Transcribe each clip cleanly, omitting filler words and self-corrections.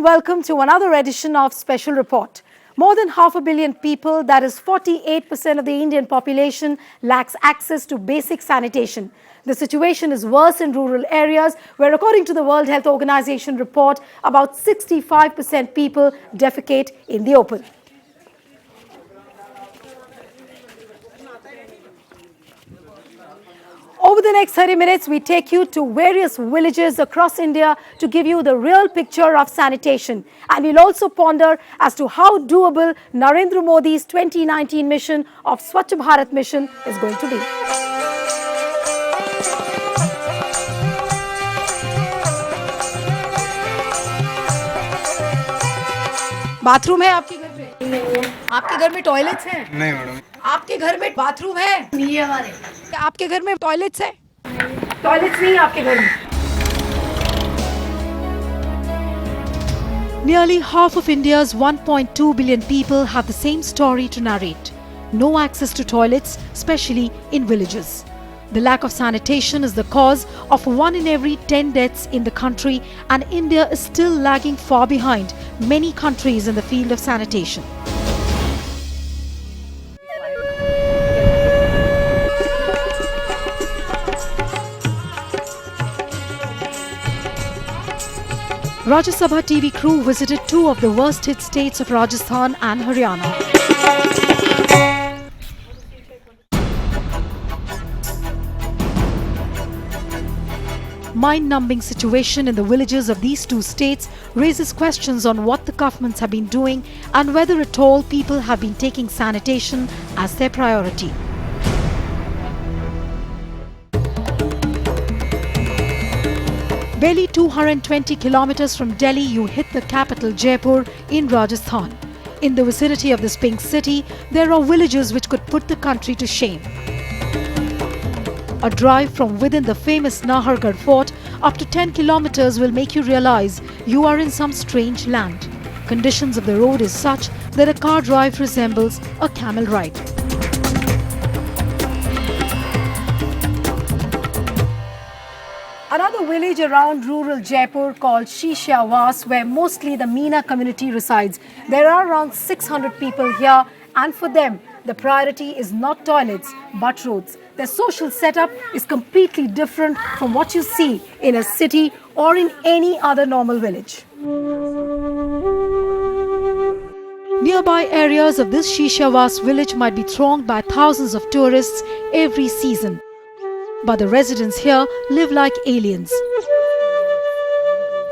warm welcome to another edition of Special Report. More than 500 million people, that is 48% of the Indian population, lacks access to basic sanitation. The situation is worse in rural areas where, according to the World Health Organization report, about 65% people defecate in the open. Over the next 30 minutes, we take you to various villages across India to give you the real picture of sanitation. And we'll also ponder as to how doable Narendra Modi's 2019 mission of Swachh Bharat mission is going to be. Bathroom है आपके घर में? नहीं है। आपके घर में toilets हैं? नहीं मैडम। आपके घर में बाथरूम है? नहीं है हमारे। आपके घर में टॉयलेट्स है? टॉयलेट्स नहीं है आपके घर में। Nearly half of India's 1.2 billion people have the same story to narrate. No access to toilets, especially in villages. The lack of sanitation is the cause of 1 in every 10 deaths in the country, and India is still lagging far behind many countries in the field of sanitation. Rajya Sabha TV crew visited 2 of the worst hit states of Rajasthan and Haryana. Mind-numbing situation in the villages of these 2 states raises questions on what the governments have been doing and whether at all people have been taking sanitation as their priority. Barely 220 kilometers from Delhi, you hit the capital Jaipur in Rajasthan. In the vicinity of this pink city, there are villages which could put the country to shame. A drive from within the famous Nahargarh fort up to 10 kilometers will make you realize you are in some strange land. Conditions of the road is such that a car drive resembles a camel ride. Another village around rural Jaipur called Vyas, where mostly the Meena community resides. There are around 600 people here, and for them, the priority is not toilets but roads. Their social setup is completely different from what you see in a city or in any other normal village. Nearby areas of this Vyas village might be thronged by thousands of tourists every season. But the residents here live like aliens.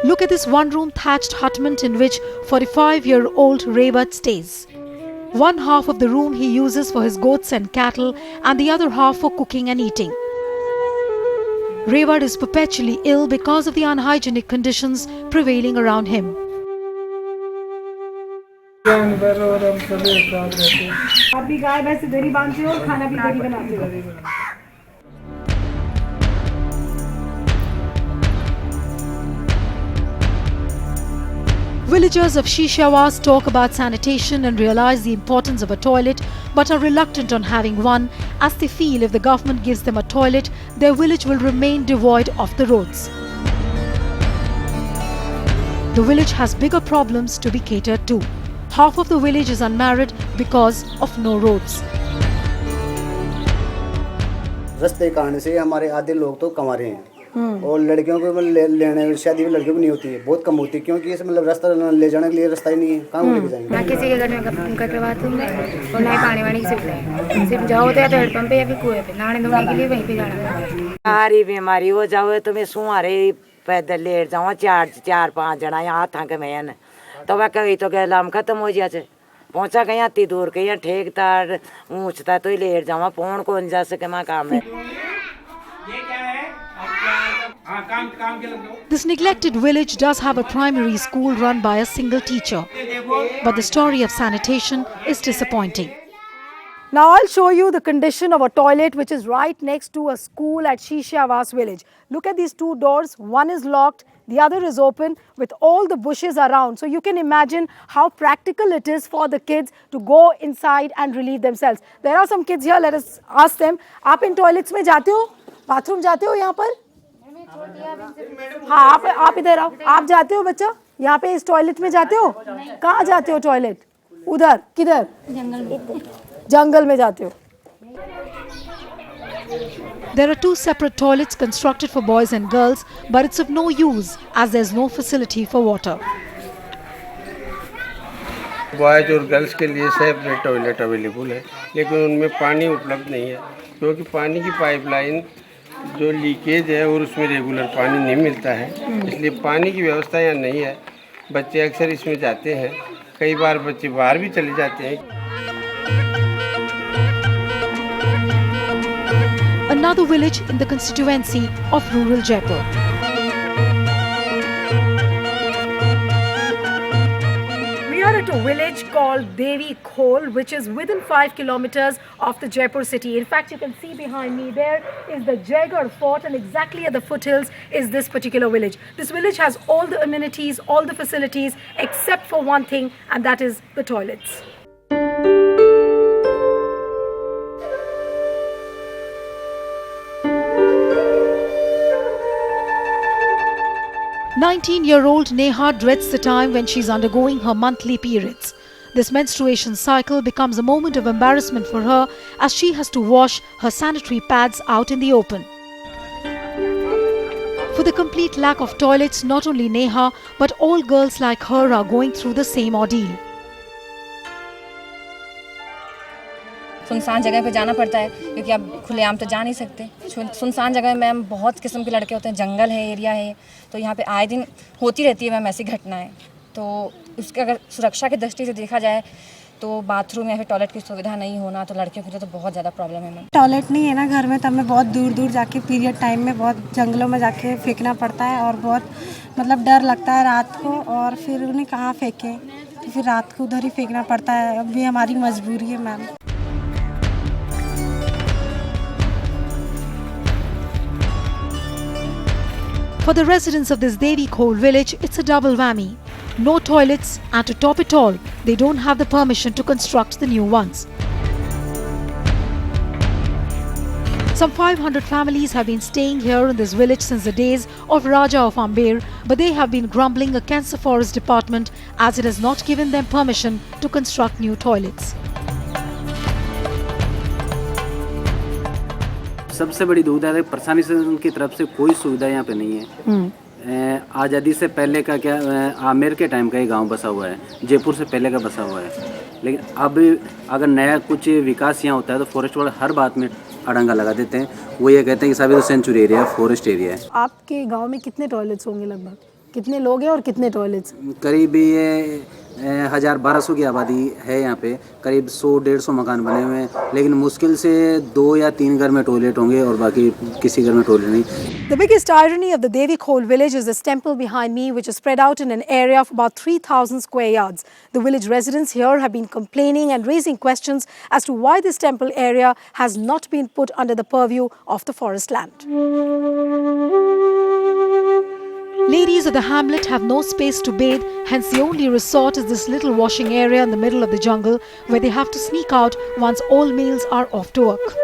Look at this one-room thatched hutment in which 45-year-old Mewat stays. One half of the room he uses for his goats and cattle, and the other half for cooking and eating. Mewat is perpetually ill because of the unhygienic conditions prevailing around him. Villagers of Vyas talk about sanitation and realize the importance of a toilet, but are reluctant on having one, as they feel if the government gives them a toilet, their village will remain devoid of the roads. The village has bigger problems to be catered to. Half of the village is unmarried because of no roads. रास्ते कारण से हमारे आधे लोग तो कमा रहे हैं और लड़कियों को लेने शादी में लड़कियों को नहीं होती है, बहुत कम होती है, क्योंकि इस मतलब रास्ता ले जाने के लिए रास्ता ही नहीं है, कहाँ लेके जाएंगे। ना किसी के घर में घर पे बाथरूम में और ना ही पानी वानी की सुविधा है, सिर्फ जाओ तो या तो हेडपंप पे या फिर कुएं पे नहाने धोने के लिए वहीं पे जाना है। सारी बीमारी हो जाओ तो मैं सुहारे पैदल लेट जाऊँ 4-5 जना यहाँ थक में तो वह कहीं तो गैलाम खत्म हो जाए पहुँचा कहीं इतनी दूर कहीं ठेकदार ऊँचता तो ही लेट जाऊँ पौन कौन जा सके मैं काम है। This neglected village does have a primary school run by a single teacher, but the story of sanitation is disappointing. Now I'll show you the condition of a toilet which is right next to a school at Vyas village. Look at these 2 doors, one is locked, the other is open with all the bushes around. So you can imagine how practical it is for the kids to go inside and relieve themselves. There are some kids here, let us ask them, आप इन toilets में जाते हो? Bathroom जाते हो यहाँ पर? हाँ आप इधर आओ, आप जाते हो बच्चा? यहाँ पे इस टॉयलेट में जाते हो? कहाँ जाते हो टॉयलेट? उधर किधर? जंगल में जाते हो? There are two separate toilets constructed for boys and girls, but it's of no use as there's no facility for water. Boys और गर्ल्स के लिए सेपरेट टॉयलेट अवेलेबल है, लेकिन उनमें पानी उपलब्ध नहीं है क्योंकि पानी की पाइपलाइन जो लीकेज है और उसमें रेगुलर पानी नहीं मिलता है, इसलिए पानी की व्यवस्था यहाँ नहीं है। बच्चे अक्सर इसमें जाते हैं, कई बार बच्चे बाहर भी चले जाते हैं। Another village in the constituency of rural Jaipur. We are at a village called Devi Khol, which is within 5 kilometers of the Jaipur city. In fact, you can see behind me there is the Jaigarh fort, and exactly at the foothills is this particular village. This village has all the amenities, all the facilities, except for one thing, and that is the toilets. "19-year-old Neha dreads the time when she's undergoing her monthly periods. This menstruation cycle becomes a moment of embarrassment for her as she has to wash her sanitary pads out in the open. For the complete lack of toilets, not only Neha but all girls like her are going through the same ordeal. सुनसान जगह पे जाना पड़ता है क्योंकि आप खुलेआम तो जा नहीं सकते। सुनसान जगह में मैम बहुत किस्म के लड़के होते हैं, जंगल है, एरिया है, तो यहाँ पे आए दिन होती रहती है मैम ऐसी घटनाएं। तो उसके अगर सुरक्षा की दृष्टि से देखा जाए तो बाथरूम या फिर टॉयलेट की सुविधा नहीं होना तो लड़कियों के लिए तो बहुत ज़्यादा प्रॉब्लम है मैम। टॉयलेट नहीं है ना घर में, तो हमें बहुत दूर दूर जाके पीरियड टाइम में बहुत जंगलों में जाके फेंकना पड़ता है और बहुत मतलब डर लगता है रात को, और फिर उन्हें कहाँ फेंकें, तो फिर रात को उधर ही फेंकना पड़ता है। अब भी हमारी मजबूरी है ma'am. For the residents of this Devi Khol village, it's a double whammy. No toilets, and to top it all, they don't have the permission to construct the new ones. Some 500 families have been staying here in this village since the days of Raja of Amber, but they have been grumbling against the forest department as it has not given them permission to construct new toilets. सबसे बड़ी दुविधा है प्रशासन की तरफ से कोई सुविधा यहाँ पे नहीं है। आज़ादी से पहले का क्या आमेर के टाइम का ये गांव बसा हुआ है, जयपुर से पहले का बसा हुआ है, लेकिन अब अगर नया कुछ विकास यहाँ होता है तो फॉरेस्ट वाले हर बात में अड़ंगा लगा देते हैं। वो ये कहते हैं कि साहब ये तो सेंचुरी एरिया है, फॉरेस्ट एरिया है। आपके गांव में कितने टॉयलेट्स होंगे लगभग? कितने लोग हैं और कितने टॉयलेट्स? करीब ये 1200 की आबादी है यहाँ पे, करीब 100-150 मकान बने हुए हैं, लेकिन मुश्किल से 2 या 3 घर में टॉयलेट होंगे और बाकी किसी घर में टॉयलेट नहीं। The biggest irony of the Devi Khol village is this temple behind me, which is spread out in an area of about 3,000 square yards. The village residents here have been complaining and raising questions as to why this temple area has not been put under the purview of the forest land. Ladies of the hamlet have no space to bathe, hence the only resort is this little washing area in the middle of the jungle where they have to sneak out once all males are off to work.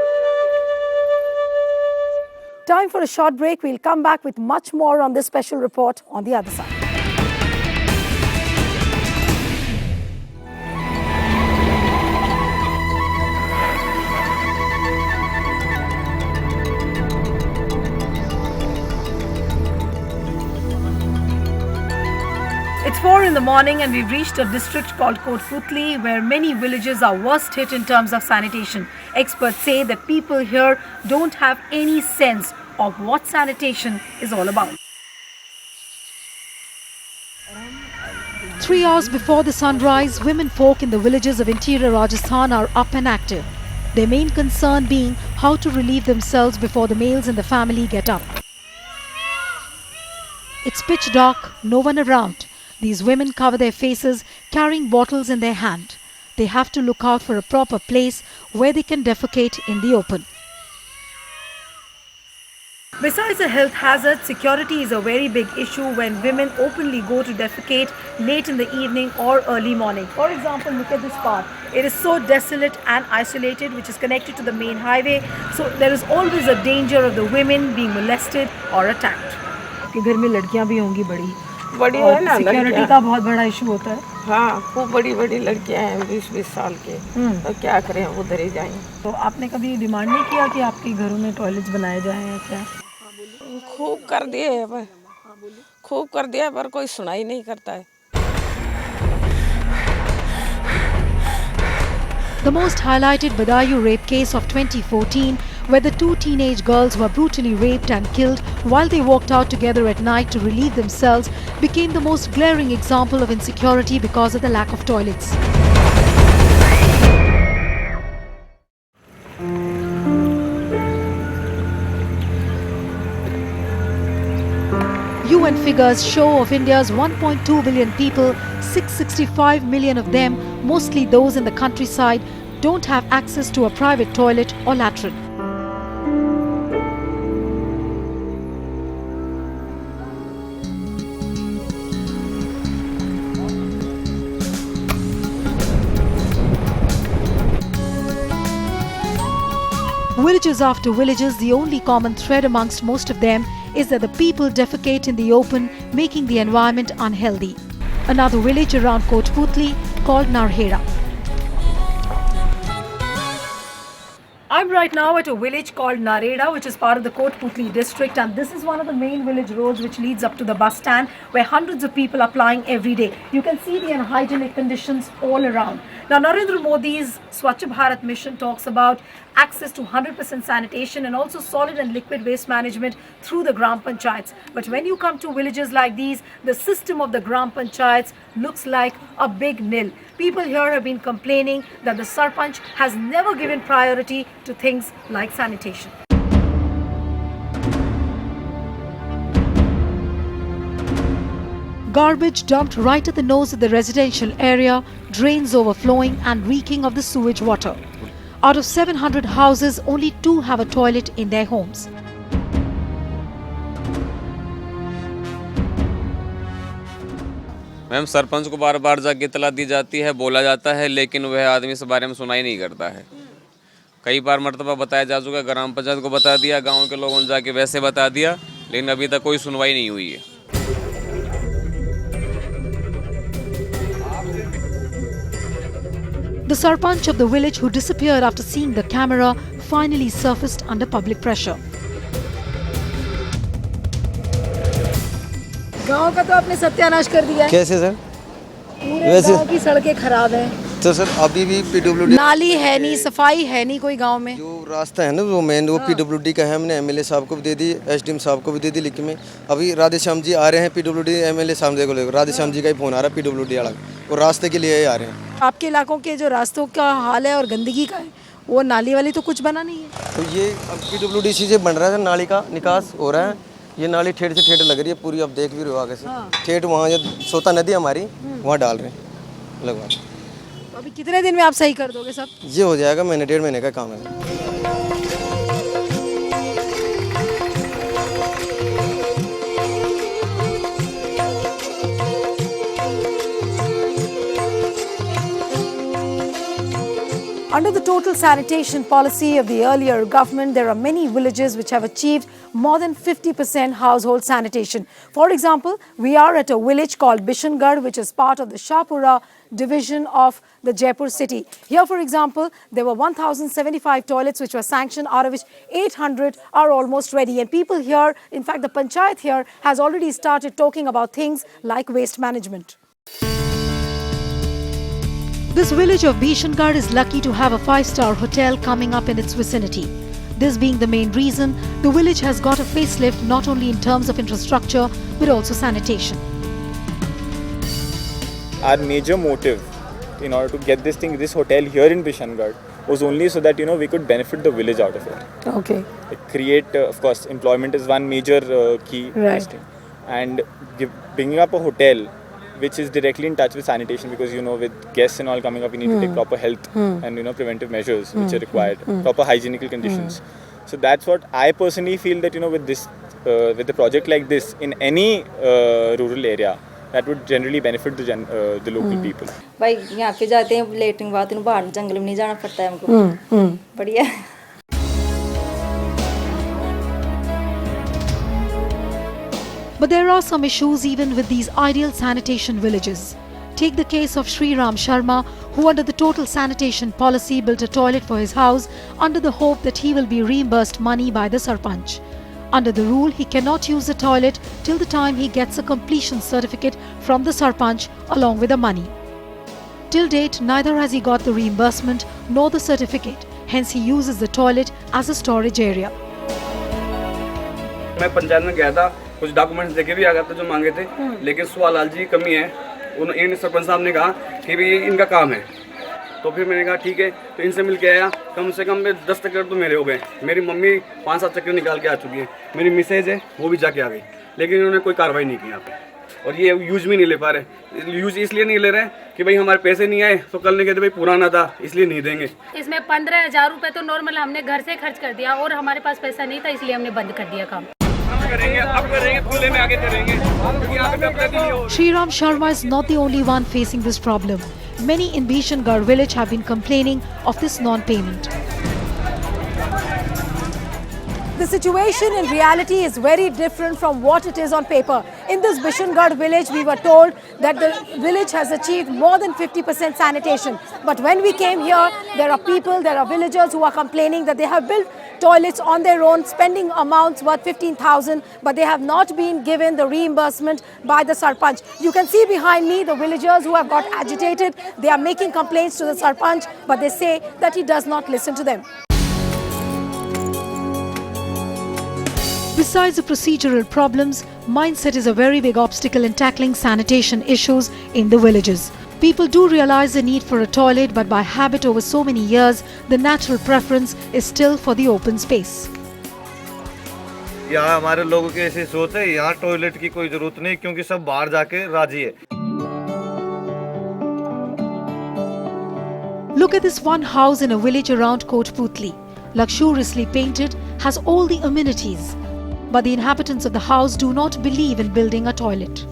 Time for a short break. We'll come back with much more on this special report on the other side. It's 4 in the morning and we've reached a district called Kotputli where many villages are worst hit in terms of sanitation. Experts say that people here don't have any sense of what sanitation is all about. 3 hours before the sunrise, women folk in the villages of interior Rajasthan are up and active. Their main concern being how to relieve themselves before the males in the family get up. It's pitch dark, no one around. These women cover their faces, carrying bottles in their hand. They have to look out for a proper place where they can defecate in the open. Besides a health hazard, security is a very big issue when women openly go to defecate late in the evening or early morning. For example, look at this part. It is so desolate and isolated, which is connected to the main highway. So there is always a danger of the women being molested or attacked. कि घर में लड़कियां भी होंगी बड़ी, बड़ी है ना सिक्योरिटी का बहुत बड़ा इशू होता है। हाँ, वो बड़ी बड़ी लड़कियां हैं 20-20 साल के, तो क्या करें, उधर ही जाएं। तो आपने कभी डिमांड नहीं किया कि आपके घरों में टॉयलेट्स बनाए जाएं या क्या? खूब कर दिए है पर, खूब कर दिया पर कोई सुनाई नहीं करता है। The most highlighted Badayu rape case of 2014, where the two teenage girls were brutally raped and killed while they walked out together at night to relieve themselves, became the most glaring example of insecurity because of the lack of toilets. UN figures show of India's 1.2 billion people, 665 million of them, mostly those in the countryside, don't have access to a private toilet or latrine. Villages after villages, the only common thread amongst most of them is that the people defecate in the open, making the environment unhealthy. Another village around Kotputli called Narhera. I'm right now at a village called Narhera, which is part of the Kotputli district, and this is one of the main village roads which leads up to the bus stand, where hundreds of people are plying every day. You can see the unhygienic conditions all around. Now, Narendra Modi's Swachh Bharat mission talks about access to 100% sanitation and also solid and liquid waste management through the Gram Panchayats. But when you come to villages like these, the system of the Gram Panchayats looks like a big nil. People here have been complaining that the Sarpanch has never given priority to things like sanitation. Garbage dumped right at the nose of the residential area, drains overflowing and reeking of the sewage water. Out of 700 houses, only 2 have a toilet in their homes. Ma'am, sarpanch को बार बार जाके इतला दी जाती है, बोला जाता है, लेकिन वह आदमी इस बारे में सुनाई नहीं करता है। कई बार मर्तबा बताया जा चुका, ग्राम पंचायत को बता दिया, गांव के लोगों ने जाके वैसे बता दिया, लेकिन अभी तक कोई सुनवाई नहीं हुई है। The Sarpanch of the village who disappeared after seeing the camera finally surfaced under public pressure. गांव का तो आपने सत्यानाश कर दिया है। कैसे सर? पूरे गांव की सड़कें खराब हैं। तो सर अभी भी पीडब्ल्यूडी नाली है नहीं, सफाई है नहीं कोई गांव में। जो रास्ता है ना वो मेन वो पीडब्ल्यूडी का है। हमने एमएलए साहब को भी दे दी, एसडीएम साहब को भी दे दी लिख में। अभी राधेश्याम जी आ रहे हैं पीडब्ल्यूडी एमएलए साहब को लेकर। राधेश्याम जी का ही फोन आ रहा है पीडब्ल्यूडी वाला, वो रास्ते के लिए आ रहे हैं। आपके इलाकों के जो रास्तों का हाल है और गंदगी का है, वो नाली वाली तो कुछ बना नहीं है। तो ये अब पीडब्ल्यूडी से बन रहा है, नाली का निकास हो रहा है। ये नाली ठेठ से ठेठ लग रही है पूरी, अब देख भी रहे हो आगे से। ठेठ वहाँ जो सोता नदी हमारी वहाँ डाल रहे हैं लगवा। तो अभी कितने दिन में आप सही कर दोगे सब? ये हो जाएगा, महीने 1.5 महीने का काम है। Under the total sanitation policy of the earlier government, there are many villages which have achieved more than 50% household sanitation. For example, we are at a village called Bishangarh, which is part of the Shahpura division of the Jaipur city. Here, for example, there were 1,075 toilets which were sanctioned, out of which 800 are almost ready. And people here, in fact, the panchayat here has already started talking about things like waste management. This village of Bishangarh is lucky to have a 5-star hotel coming up in its vicinity. This being the main reason, the village has got a facelift not only in terms of infrastructure but also sanitation. Our major motive in order to get this hotel here in Bishangarh was only so that we could benefit the village out of it. Okay. Create, of course, employment is one major key. Right. And bringing up a hotel which is directly in touch with sanitation, because with guests and all coming up, we need to take proper health and preventive measures which are required, proper hygienical conditions. So that's what I personally feel that with this with the project like this in any rural area, that would generally benefit the local people. भाई यहाँ पे जाते हैं latrine bathroom, बाहर जंगल में नहीं जाना पड़ता है हमको। बढ़िया। But there are some issues even with these ideal sanitation villages. Take the case of Sri Ram Sharma, who under the total sanitation policy built a toilet for his house under the hope that he will be reimbursed money by the Sarpanch. Under the rule, he cannot use the toilet till the time he gets a completion certificate from the Sarpanch along with the money. Till date, neither has he got the reimbursement nor the certificate. Hence, he uses the toilet as a storage area. मैं पंचायत में गया था, कुछ documents लेके भी आ गया था जो मांगे थे, लेकिन सुवालाल जी की कमी है। इन सरपंच साहब ने कहा कि भाई इनका काम है, तो फिर मैंने कहा ठीक है, तो इनसे मिल के आया। कम से कम 10 चक्कर तो मेरे हो गए। मेरी मम्मी 5-7 चक्कर निकाल के आ चुकी है, मेरी मिसेज है वो भी जाके आ गई, लेकिन इन्होंने कोई कार्रवाई नहीं की यहाँ पे। और ये यूज भी नहीं ले पा रहे। यूज इसलिए नहीं ले रहे कि भाई हमारे पैसे नहीं आए, तो कल ने कहते भाई पुराना था इसलिए नहीं देंगे। इसमें 15,000 रुपये तो नॉर्मल हमने घर से खर्च कर दिया और हमारे पास पैसा नहीं था, इसलिए हमने बंद कर दिया काम। Sri Ram Sharma is not the only one facing this problem. Many in Bishangarh village have been complaining of this non-payment. The situation in reality is very different from what it is on paper. In this Bishangarh village, we were told that the village has achieved more than 50% sanitation. But when we came here, there are people, there are villagers who are complaining that they have built toilets on their own, spending amounts worth 15,000, but they have not been given the reimbursement by the Sarpanch. You can see behind me the villagers who have got agitated. They are making complaints to the Sarpanch, but they say that he does not listen to them. Besides the procedural problems, mindset is a very big obstacle in tackling sanitation issues in the villages. People do realize the need for a toilet, but by habit over so many years, the natural preference is still for the open space. यहाँ हमारे लोगों की ऐसी सोच है, यहाँ toilet की कोई जरूरत नहीं, क्योंकि सब बाहर जाके राजी है। Look at this one house in a village around Kotputli. Luxuriously painted, has all the amenities. But the inhabitants of the house do not believe in building a toilet.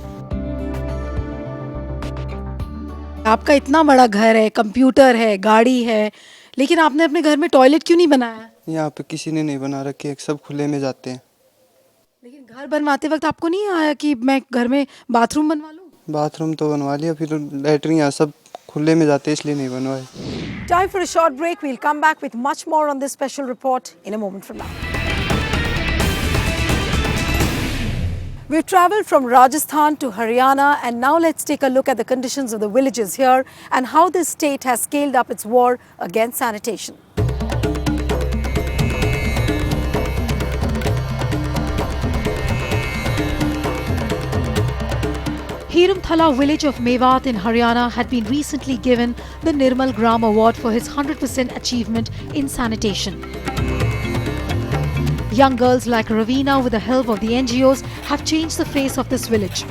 आपका इतना बड़ा घर है, कंप्यूटर है, गाड़ी है, लेकिन आपने अपने घर में टॉयलेट क्यों नहीं बनाया? यहाँ पे किसी ने नहीं बना रखी है, सब खुले में जाते हैं। लेकिन घर बनवाते वक्त आपको नहीं आया कि मैं घर में बाथरूम बनवा लूं? बाथरूम तो बनवा लिया, फिर लैट्रिन यहाँ सब खुले में जाते हैं, इसलिए नहीं बनवाए। Time for a short break. We'll come back with much more on this special report in a moment from now. We've travelled from Rajasthan to Haryana, and now let's take a look at the conditions of the villages here and how this state has scaled up its war against sanitation. Hiramthala village of Mewat in Haryana had been recently given the Nirmal Gram Award for his 100% achievement in sanitation. Young girls like Ravina, with the help of the NGOs, have changed the face of this village.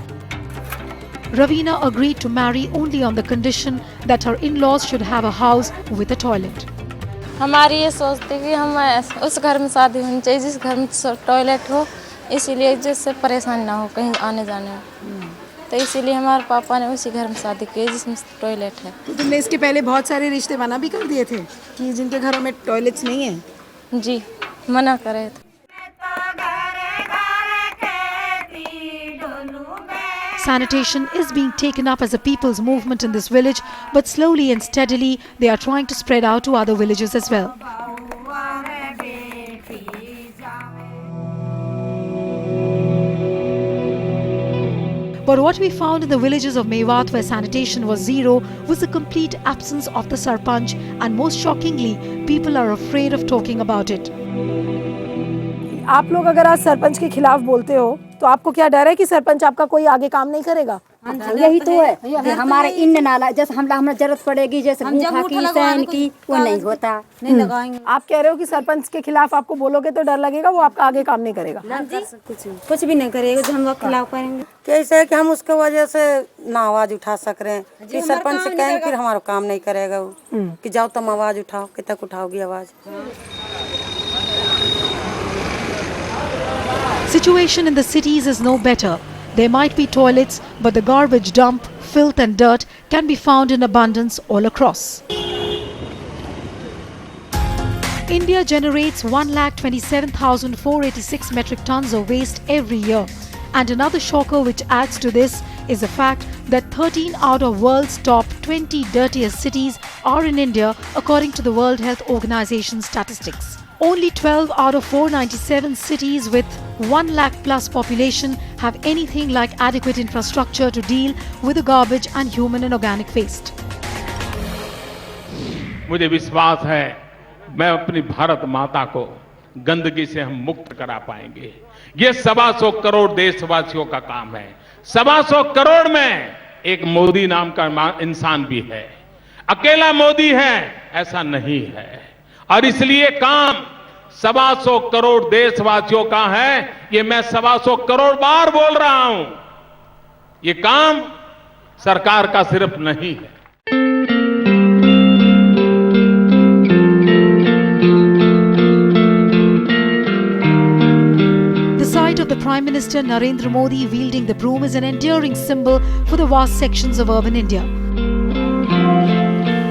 Ravina agreed to marry only on the condition that her in-laws should have a house with a toilet. हमारी ये सोचते कि हम उस घर में शादी होनी चाहिए जिस घर में टॉयलेट हो, इसीलिए जिससे परेशानी ना हो कहीं आने जाने में। तो इसीलिए हमारे पापा ने उसी घर में शादी की जिसमें टॉयलेट है। तो तुमने इसके पहले बहुत सारे रिश्ते मना भी कर दिए थे कि जिनके घरों में टॉयलेट्स नहीं है? जी, मना करे थे। Sanitation is being taken up as a people's movement in this village, but slowly and steadily they are trying to spread out to other villages as well. But what we found in the villages of Mewat, where sanitation was zero, was the complete absence of the Sarpanch, and most shockingly, people are afraid of talking about it. आप लोग अगर आज सरपंच के खिलाफ बोलते हो तो आपको क्या डर है कि सरपंच आपका कोई आगे काम नहीं करेगा? यही तो है हमारे इन नाला, जैसे हमें जरूरत पड़ेगी, जैसे भूखा की सैन की, वो नहीं होता, नहीं लगाएंगे। आप कह रहे हो कि सरपंच के खिलाफ आपको बोलोगे तो डर लगेगा, वो आपका आगे काम नहीं करेगा? कुछ भी नहीं करेगा जो हम लोग खिलाफ करेंगे। कैसे है कि हम उसके वजह से ना आवाज उठा सक रहे हैं कि सरपंच से कहेंगे फिर हमारा काम नहीं करेगा वो, कि जाओ तुम आवाज उठाओ, कितना उठाओगी आवाज। Situation in the cities is no better. There might be toilets, but the garbage dump, filth and dirt can be found in abundance all across. India generates 1,27,486 metric tons of waste every year. And another shocker which adds to this is the fact that 13 out of world's top 20 dirtiest cities are in India according to the World Health Organization statistics. Only 12 out of 497 cities with 1 lakh plus population have anything like adequate infrastructure to deal with the garbage and human and organic waste. मुझे विश्वास है मैं अपनी भारत माता को गंदगी से हम मुक्त करा पाएंगे। ये 125 करोड़ देशवासियों का काम है। 125 करोड़ में एक मोदी नाम का इंसान भी है। अकेला मोदी है ऐसा नहीं है और इसलिए काम 125 करोड़ देशवासियों का है। ये मैं 125 करोड़ बार बोल रहा हूं। ये काम सरकार का सिर्फ नहीं है। Of the Prime Minister Narendra Modi wielding the broom is an enduring symbol for the vast sections of urban India.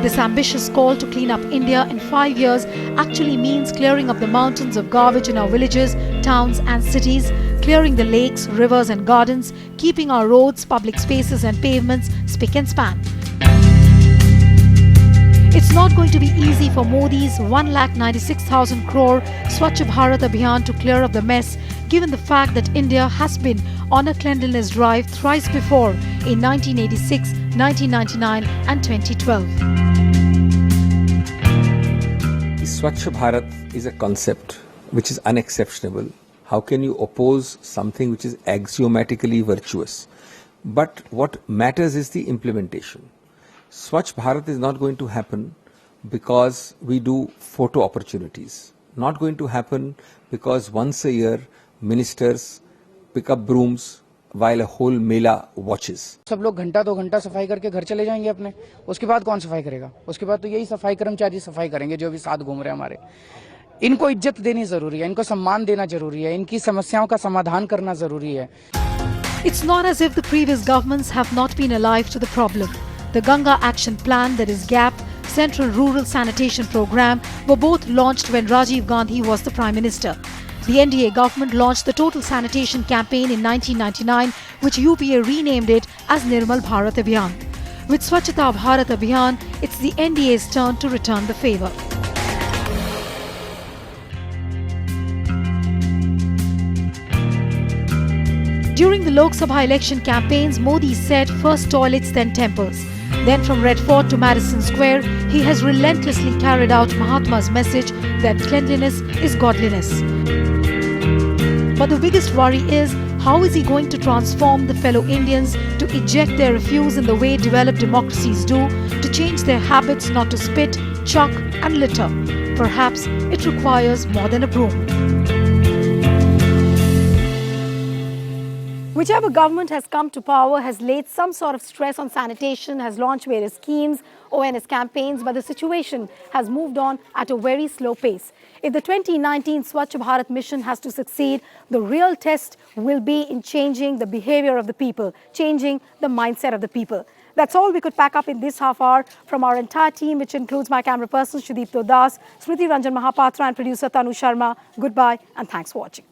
This ambitious call to clean up India in 5 years actually means clearing up the mountains of garbage in our villages, towns and cities, clearing the lakes, rivers and gardens, keeping our roads, public spaces and pavements spick and span. It's not going to be easy for Modi's 1,96,000 crore Swachh Bharat Abhiyan to clear up the mess, given the fact that India has been on a cleanliness drive thrice before in 1986, 1999 and 2012. Swachh Bharat is a concept which is unexceptionable. How can you oppose something which is axiomatically virtuous? But what matters is the implementation. Swachh Bharat is not going to happen because we do photo opportunities. Not going to happen because once a year ministers pick up brooms while a whole mela watches. सब लोग घंटा 2 घंटा सफाई करके घर चले जाएंगे अपने, उसके बाद कौन सफाई करेगा? उसके बाद तो यही सफाई कर्मचारी सफाई करेंगे जो भी साथ घूम रहे हैं हमारे। इनको इज्जत देनी जरूरी है, इनको सम्मान देना जरूरी है, इनकी समस्याओं का समाधान करना जरूरी है। It's not as if the previous governments have not been alive to the problem. The Ganga Action Plan, that is GAP, Central Rural Sanitation Program, were both launched when Rajiv Gandhi was the Prime Minister. The NDA government launched the Total Sanitation Campaign in 1999, which UPA renamed it as Nirmal Bharat Abhiyan. With Swachhta Bharat Abhiyan, it's the NDA's turn to return the favour. During the Lok Sabha election campaigns, Modi said first toilets, then temples. Then from Red Fort to Madison Square, he has relentlessly carried out Mahatma's message that cleanliness is godliness. But the biggest worry is, how is he going to transform the fellow Indians to eject their refuse in the way developed democracies do, to change their habits not to spit, chuck and litter? Perhaps it requires more than a broom. Whichever government has come to power has laid some sort of stress on sanitation, has launched various schemes, ONS campaigns, but the situation has moved on at a very slow pace. If the 2019 Swachh Bharat mission has to succeed, the real test will be in changing the behavior of the people, changing the mindset of the people. That's all we could pack up in this half hour. From our entire team, which includes my camera person Shudip Das, Smriti Ranjan Mahapatra and producer Tanu Sharma, goodbye and thanks for watching.